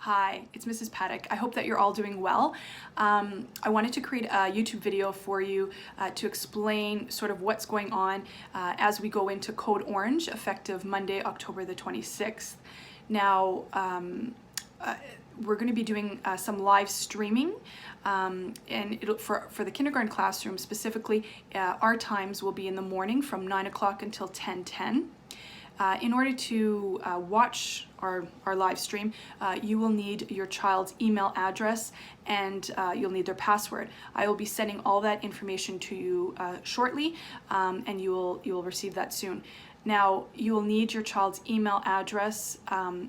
Hi, it's Mrs. Paddock. I hope that you're all doing well. I wanted to create a YouTube video for you to explain sort of what's going on as we go into Code Orange, effective Monday, October the 26th. Now, we're going to be doing some live streaming, and for the kindergarten classroom specifically, our times will be in the morning from 9 o'clock until 10:10. In order to watch our live stream, you will need your child's email address and you'll need their password. I will be sending all that information to you shortly, and you will receive that soon. Now, you will need your child's email address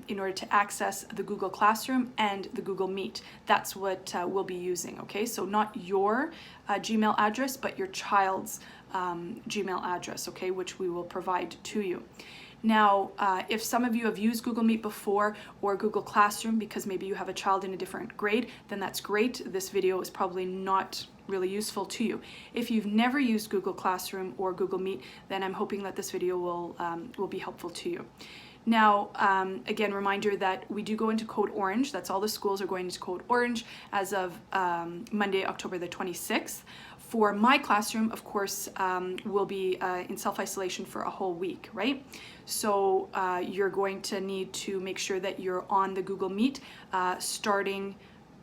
in order to access the Google Classroom and the Google Meet. That's what we'll be using, okay? So not your Gmail address, but your child's Gmail address, okay, which we will provide to you. Now, if some of you have used Google Meet before or Google Classroom because maybe you have a child in a different grade, then that's great. This video is probably not really useful to you. If you've never used Google Classroom or Google Meet, then I'm hoping that this video will be helpful to you. Now, again, reminder that we do go into Code Orange. That's all the schools are going into Code Orange as of Monday, October the 26th. For my classroom, of course, we'll be in self-isolation for a whole week, right? So you're going to need to make sure that you're on the Google Meet starting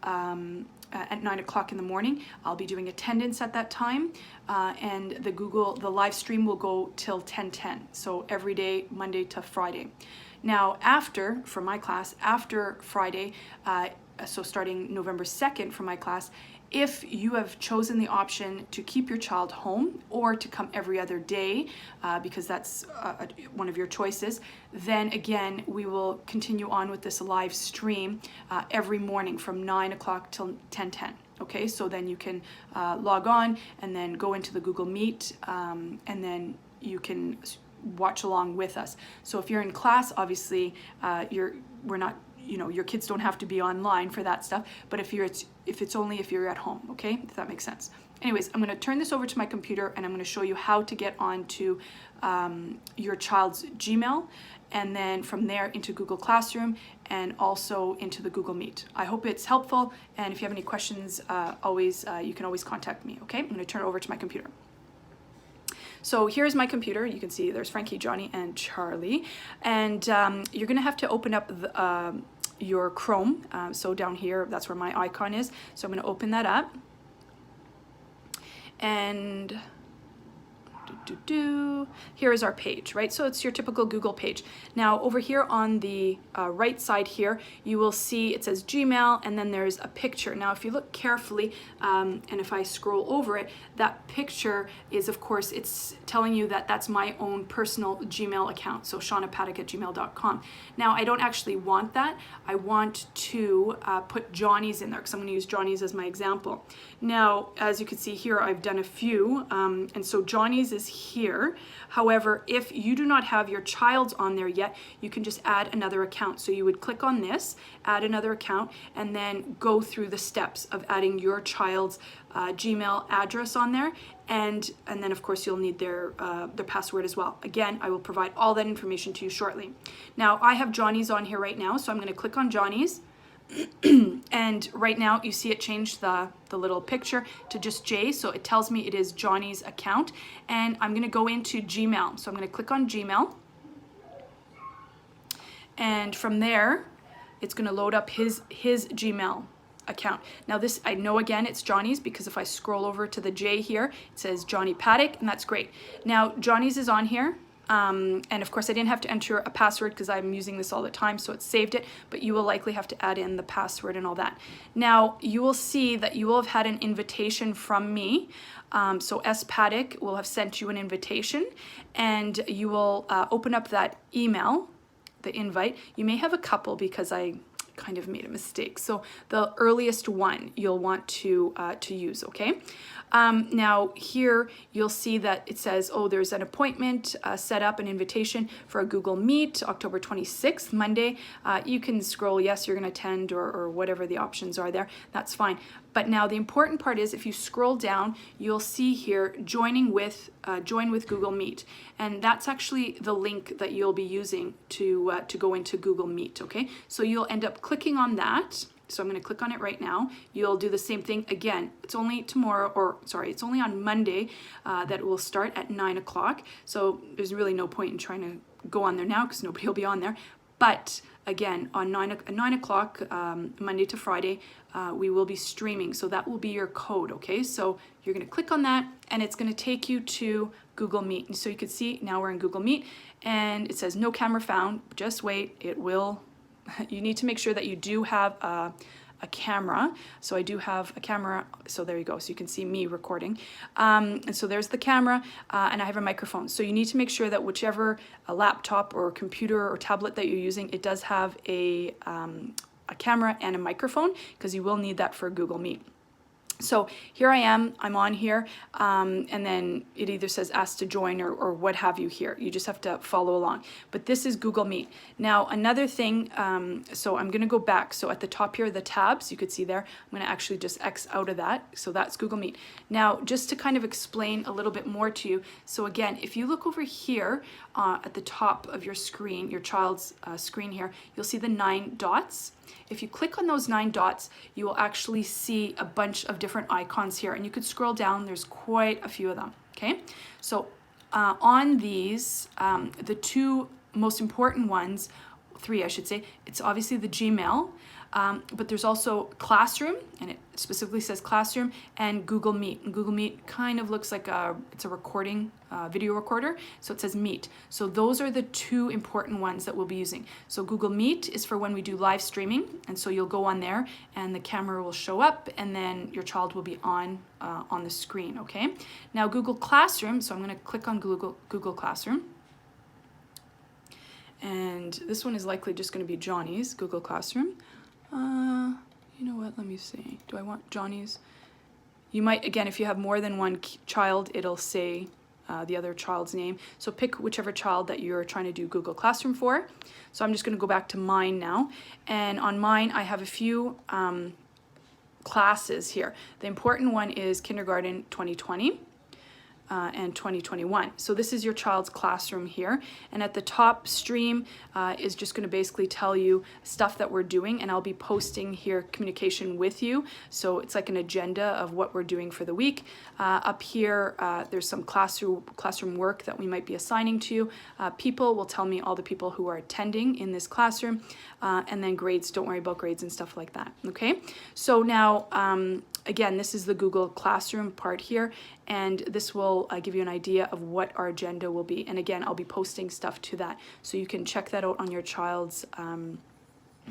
at 9 o'clock in the morning. I'll be doing attendance at that time, and the live stream will go till 10:10. So every day, Monday to Friday. Now, for my class, after Friday, so starting November 2nd for my class, if you have chosen the option to keep your child home or to come every other day, because that's one of your choices, then again, we will continue on with this live stream every morning from 9 o'clock till 10:10. Okay, so then you can log on and then go into the Google Meet, and then you can watch along with us. So if you're in class, obviously, we're not, your kids don't have to be online for that stuff, but if you're at home, okay, if that makes sense. Anyways, I'm going to turn this over to my computer and I'm going to show you how to get onto your child's Gmail, and then from there into Google Classroom and also into the Google Meet. I hope it's helpful, and if you have any questions, you can always contact me, okay? I'm going to turn it over to my computer. So here's my computer. You can see there's Frankie, Johnny, and Charlie. And you're going to have to open up your Chrome. So down here, that's where my icon is. So I'm going to open that up. And here is our page, right? So it's your typical Google page. Now over here on the right side here, you will see it says Gmail, and then there's a picture. Now if you look carefully, and if I scroll over it, that picture is, of course, it's telling you that that's my own personal Gmail account, so shaunapaddock@gmail.com. Now I don't actually want that. I want to put Johnny's in there because I'm going to use Johnny's as my example. Now, as you can see here, I've done a few, and so Johnny's is here. However, if you do not have your child's on there yet, you can just add another account. So you would click on this, add another account, and then go through the steps of adding your child's Gmail address on there, and then of course you'll need their password as well. Again, I will provide all that information to you shortly. Now I have Johnny's on here right now, so I'm going to click on Johnny's. And right now you see it changed the little picture to just J, so it tells me it is Johnny's account, and I'm going to go into Gmail. So I'm going to click on Gmail, and from there it's going to load up his Gmail account. Now this, I know again it's Johnny's because if I scroll over to the J here, it says Johnny Paddock, and that's great. Now Johnny's is on here. And of course I didn't have to enter a password because I'm using this all the time, so it saved it, but you will likely have to add in the password and all that. Now you will see that you will have had an invitation from me. So S. Paddock will have sent you an invitation, and you will open up that email, the invite. You may have a couple because I kind of made a mistake. So the earliest one you'll want to use, okay? Now here you'll see that it says, oh, there's an appointment set up, an invitation for a Google Meet, October 26th, Monday. You can scroll, yes, you're going to attend, or whatever the options are there. That's fine. But now the important part is if you scroll down, you'll see here join with Google Meet, and that's actually the link that you'll be using to go into Google Meet. Okay, so you'll end up clicking on that. So I'm going to click on it right now. You'll do the same thing again. It's only tomorrow, or sorry, it's only on Monday that it will start at 9 o'clock. So there's really no point in trying to go on there now because nobody will be on there. But again, on 9 o'clock, Monday to Friday, we will be streaming. So that will be your code, okay? So you're going to click on that, and it's going to take you to Google Meet. And so you can see now we're in Google Meet, and it says no camera found. Just wait, it will. You need to make sure that you do have a camera. So I do have a camera, so there you go. So you can see me recording. And so there's the camera, and I have a microphone. So you need to make sure that whichever a laptop or computer or tablet that you're using, it does have a camera and a microphone, because you will need that for Google Meet. So here I am, I'm on here, and then it either says ask to join or what have you here. You just have to follow along. But this is Google Meet. Now another thing, so I'm gonna go back. So at the top here, the tabs, you could see there, I'm gonna actually just X out of that. So that's Google Meet. Now, just to kind of explain a little bit more to you. So again, if you look over here at the top of your screen, your child's screen here, you'll see the 9 dots. If you click on those 9 dots, you will actually see a bunch of different icons here, and you could scroll down. There's quite a few of them, okay? So on these, the 2 most important ones, 3 I should say, it's obviously the Gmail, but there's also Classroom, and it specifically says Classroom, and Google Meet. And Google Meet kind of looks like it's a recording, video recorder, so it says Meet. So those are the 2 important ones that we'll be using. So Google Meet is for when we do live streaming, and so you'll go on there, and the camera will show up, and then your child will be on the screen, okay? Now Google Classroom, so I'm gonna click on Google Classroom. And this one is likely just going to be Johnny's Google Classroom. You know what, let me see. Do I want Johnny's? You might, again, if you have more than one child, it'll say the other child's name. So pick whichever child that you're trying to do Google Classroom for. So I'm just going to go back to mine now. And on mine, I have a few classes here. The important one is Kindergarten 2020. And 2021. So this is your child's classroom here, and at the top stream is just going to basically tell you stuff that we're doing, and I'll be posting here communication with you, so it's like an agenda of what we're doing for the week. Up here there's some classroom work that we might be assigning to you. People will tell me all the people who are attending in this classroom, and then grades, don't worry about grades and stuff like that, okay? So now again, this is the Google Classroom part here, and this will give you an idea of what our agenda will be. And again, I'll be posting stuff to that, so you can check that out on your child's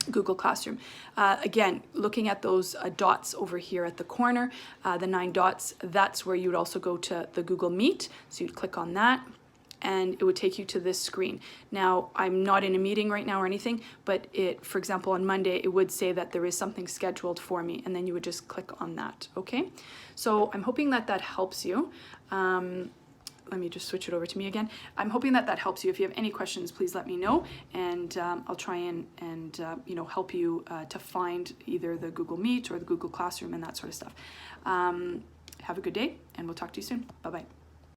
Google Classroom. Again, looking at those dots over here at the corner, the 9 dots, that's where you would also go to the Google Meet. So you'd click on that, and it would take you to this screen. Now, I'm not in a meeting right now or anything, but for example, on Monday, it would say that there is something scheduled for me, and then you would just click on that, okay? So I'm hoping that that helps you. Let me just switch it over to me again. I'm hoping that that helps you. If you have any questions, please let me know, and I'll try and you know, help you to find either the Google Meet or the Google Classroom and that sort of stuff. Have a good day, and we'll talk to you soon. Bye-bye.